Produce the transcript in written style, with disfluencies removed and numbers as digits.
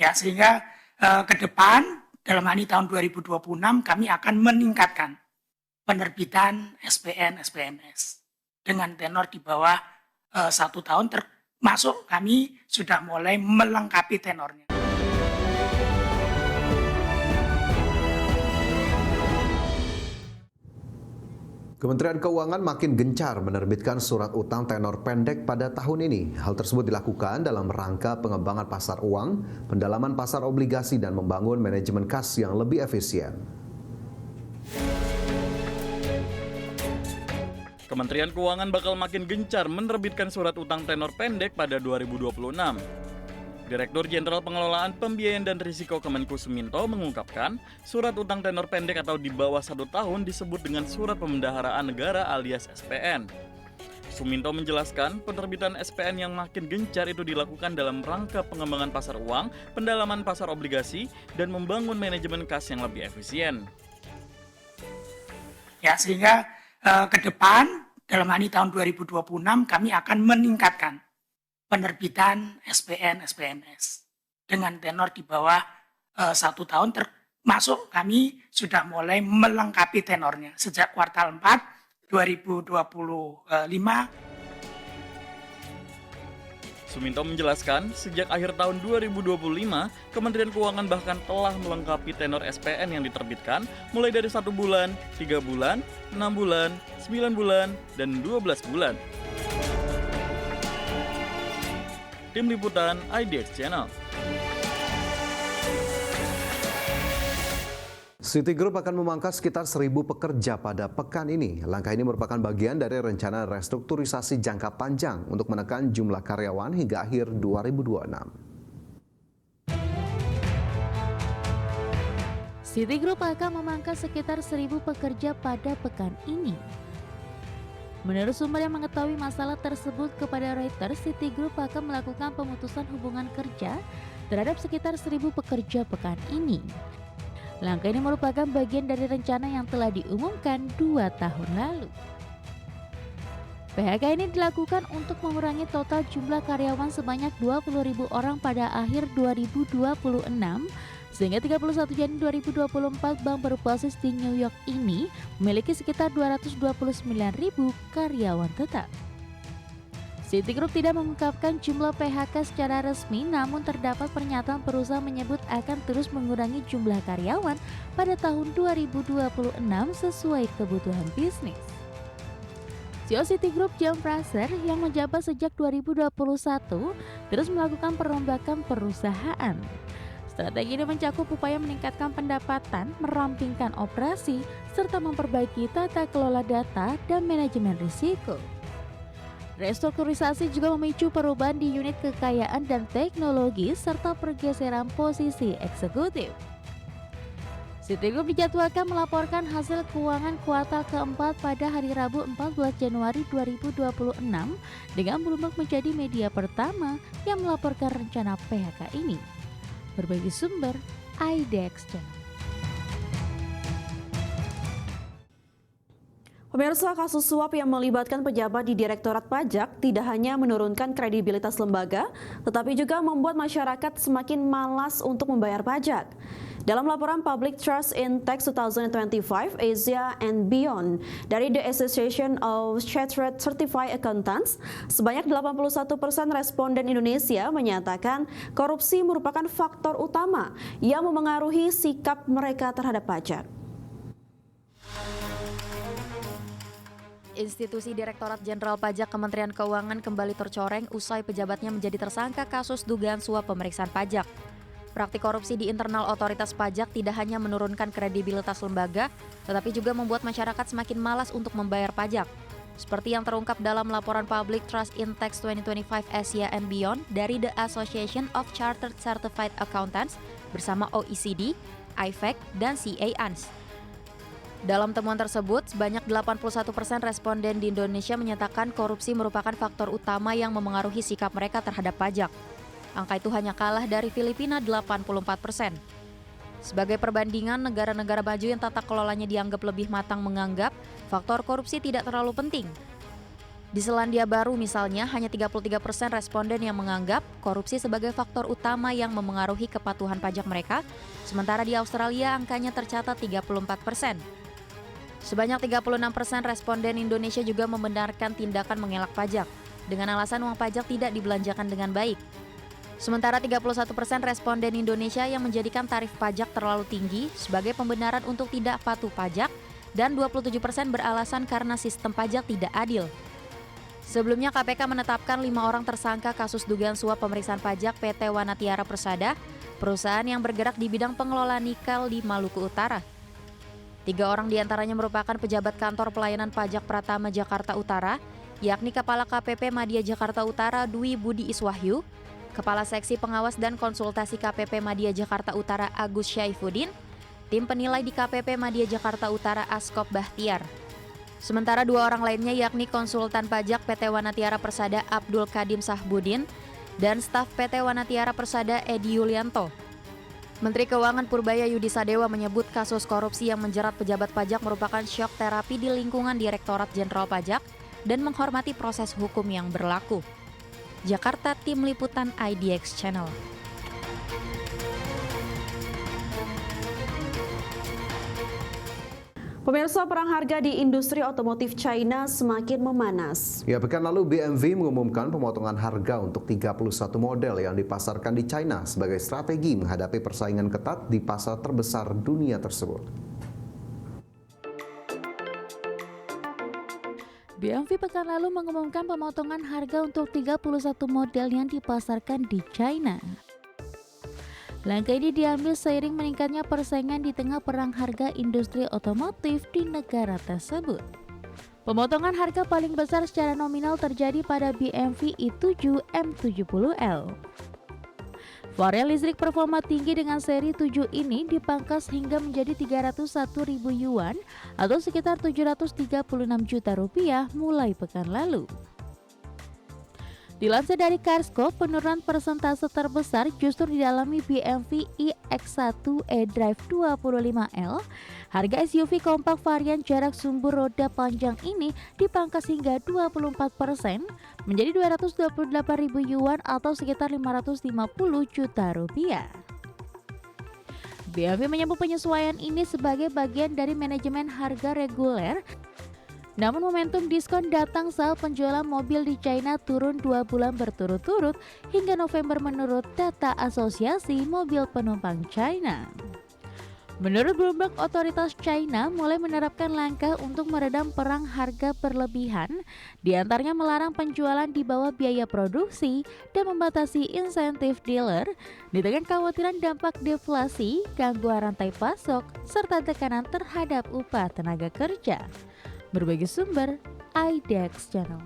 Ya, sehingga ke depan dalam hal ini tahun 2026 kami akan meningkatkan penerbitan SPN SPNS dengan tenor di bawah 1 tahun, termasuk kami sudah mulai melengkapi tenornya. Kementerian Keuangan makin gencar menerbitkan surat utang tenor pendek pada tahun ini. Hal tersebut dilakukan dalam rangka pengembangan pasar uang, pendalaman pasar obligasi, dan membangun manajemen kas yang lebih efisien. Kementerian Keuangan bakal makin gencar menerbitkan surat utang tenor pendek pada 2026. Direktur Jenderal Pengelolaan Pembiayaan dan Risiko Kemenku Suminto mengungkapkan, surat utang tenor pendek atau di bawah 1 tahun disebut dengan Surat Pemendaharaan Negara alias SPN. Suminto menjelaskan, penerbitan SPN yang makin gencar itu dilakukan dalam rangka pengembangan pasar uang, pendalaman pasar obligasi, dan membangun manajemen kas yang lebih efisien. Ya, sehingga ke depan dalam hal ini tahun 2026 kami akan meningkatkan penerbitan SPN SPNS dengan tenor di bawah 1 tahun, termasuk kami sudah mulai melengkapi tenornya sejak kuartal 4 2025. Suminto menjelaskan, sejak akhir tahun 2025, Kementerian Keuangan bahkan telah melengkapi tenor SPN yang diterbitkan mulai dari 1 bulan, 3 bulan, 6 bulan, 9 bulan, dan 12 bulan. Tim Liputan IDX Channel. Citigroup akan memangkas sekitar 1.000 pekerja pada pekan ini. Langkah ini merupakan bagian dari rencana restrukturisasi jangka panjang untuk menekan jumlah karyawan hingga akhir 2026. Citigroup akan memangkas sekitar 1.000 pekerja pada pekan ini. Menurut sumber yang mengetahui masalah tersebut kepada Reuters, Citigroup akan melakukan pemutusan hubungan kerja terhadap sekitar 1.000 pekerja pekan ini. Langkah ini merupakan bagian dari rencana yang telah diumumkan 2 tahun lalu. PHK ini dilakukan untuk mengurangi total jumlah karyawan sebanyak 20.000 orang pada akhir 2026, sehingga 31 Januari 2024 bank berbasis di New York ini memiliki sekitar 229.000 karyawan tetap. Citigroup tidak mengungkapkan jumlah PHK secara resmi, namun terdapat pernyataan perusahaan menyebut akan terus mengurangi jumlah karyawan pada tahun 2026 sesuai kebutuhan bisnis. CEO Citigroup John Fraser yang menjabat sejak 2021 terus melakukan perombakan perusahaan. Strategi ini mencakup upaya meningkatkan pendapatan, merampingkan operasi, serta memperbaiki tata kelola data dan manajemen risiko. Restrukturisasi juga memicu perubahan di unit kekayaan dan teknologi serta pergeseran posisi eksekutif. Citigroup dijadwalkan melaporkan hasil keuangan kuartal keempat pada hari Rabu 14 Januari 2026 dengan Bloomberg menjadi media pertama yang melaporkan rencana PHK ini. Berbagai sumber, IDX Channel. Pemirsa, kasus suap yang melibatkan pejabat di Direktorat Pajak tidak hanya menurunkan kredibilitas lembaga, tetapi juga membuat masyarakat semakin malas untuk membayar pajak. Dalam laporan Public Trust in Tax 2025 Asia and Beyond dari The Association of Chartered Certified Accountants, sebanyak 81% responden Indonesia menyatakan korupsi merupakan faktor utama yang memengaruhi sikap mereka terhadap pajak. Institusi Direktorat Jenderal Pajak Kementerian Keuangan kembali tercoreng usai pejabatnya menjadi tersangka kasus dugaan suap pemeriksaan pajak. Praktik korupsi di internal otoritas pajak tidak hanya menurunkan kredibilitas lembaga, tetapi juga membuat masyarakat semakin malas untuk membayar pajak. Seperti yang terungkap dalam laporan Public Trust in Tax 2025 Asia and Beyond dari The Association of Chartered Certified Accountants bersama OECD, IFAC, dan CA-ANS. Dalam temuan tersebut, sebanyak 81% responden di Indonesia menyatakan korupsi merupakan faktor utama yang memengaruhi sikap mereka terhadap pajak. Angka itu hanya kalah dari Filipina 84%. Sebagai perbandingan, negara-negara maju yang tata kelolanya dianggap lebih matang menganggap faktor korupsi tidak terlalu penting. Di Selandia Baru misalnya, hanya 33% responden yang menganggap korupsi sebagai faktor utama yang memengaruhi kepatuhan pajak mereka, sementara di Australia angkanya tercatat 34%. Sebanyak 36% responden Indonesia juga membenarkan tindakan mengelak pajak, dengan alasan uang pajak tidak dibelanjakan dengan baik. Sementara 31% responden Indonesia yang menjadikan tarif pajak terlalu tinggi sebagai pembenaran untuk tidak patuh pajak, dan 27% beralasan karena sistem pajak tidak adil. Sebelumnya KPK menetapkan 5 orang tersangka kasus dugaan suap pemeriksaan pajak PT Wanatiara Persada, perusahaan yang bergerak di bidang pengelolaan nikel di Maluku Utara. 3 orang diantaranya merupakan pejabat kantor pelayanan pajak Pratama Jakarta Utara, yakni Kepala KPP Madya Jakarta Utara Dwi Budi Iswahyu, Kepala Seksi Pengawas dan Konsultasi KPP Madya Jakarta Utara Agus Syaifuddin, tim penilai di KPP Madya Jakarta Utara Askop Bahtiar. Sementara 2 orang lainnya yakni konsultan pajak PT Wanatiara Persada Abdul Kadim Sahbudin dan staf PT Wanatiara Persada Edi Yulianto. Menteri Keuangan Purbaya Yudisadewa menyebut kasus korupsi yang menjerat pejabat pajak merupakan syok terapi di lingkungan Direktorat Jenderal Pajak dan menghormati proses hukum yang berlaku. Jakarta, Tim Liputan IDX Channel. Pemirsa, perang harga di industri otomotif China semakin memanas. Ya, pekan lalu BMW mengumumkan pemotongan harga untuk 31 model yang dipasarkan di China sebagai strategi menghadapi persaingan ketat di pasar terbesar dunia tersebut. BMW pekan lalu mengumumkan pemotongan harga untuk 31 model yang dipasarkan di China. Langkah ini diambil seiring meningkatnya persaingan di tengah perang harga industri otomotif di negara tersebut. Pemotongan harga paling besar secara nominal terjadi pada BMW i7 M70L. Varian listrik performa tinggi dengan seri 7 ini dipangkas hingga menjadi 301.000 yuan atau sekitar 736 juta rupiah mulai pekan lalu. Dilansir dari Carscope, penurunan persentase terbesar justru dialami BMW iX1 eDrive 25L. Harga SUV kompak varian jarak sumbu roda panjang ini dipangkas hingga 24% menjadi 228.000 yuan atau sekitar 550 juta rupiah. BMW menyebut penyesuaian ini sebagai bagian dari manajemen harga reguler. Namun momentum diskon datang saat penjualan mobil di China turun 2 bulan berturut-turut hingga November menurut data Asosiasi Mobil Penumpang China. Menurut Bloomberg, otoritas China mulai menerapkan langkah untuk meredam perang harga berlebihan, diantaranya melarang penjualan di bawah biaya produksi dan membatasi insentif dealer, di tengah kekhawatiran dampak deflasi, gangguan rantai pasok, serta tekanan terhadap upah tenaga kerja. Berbagai sumber, IDX Channel.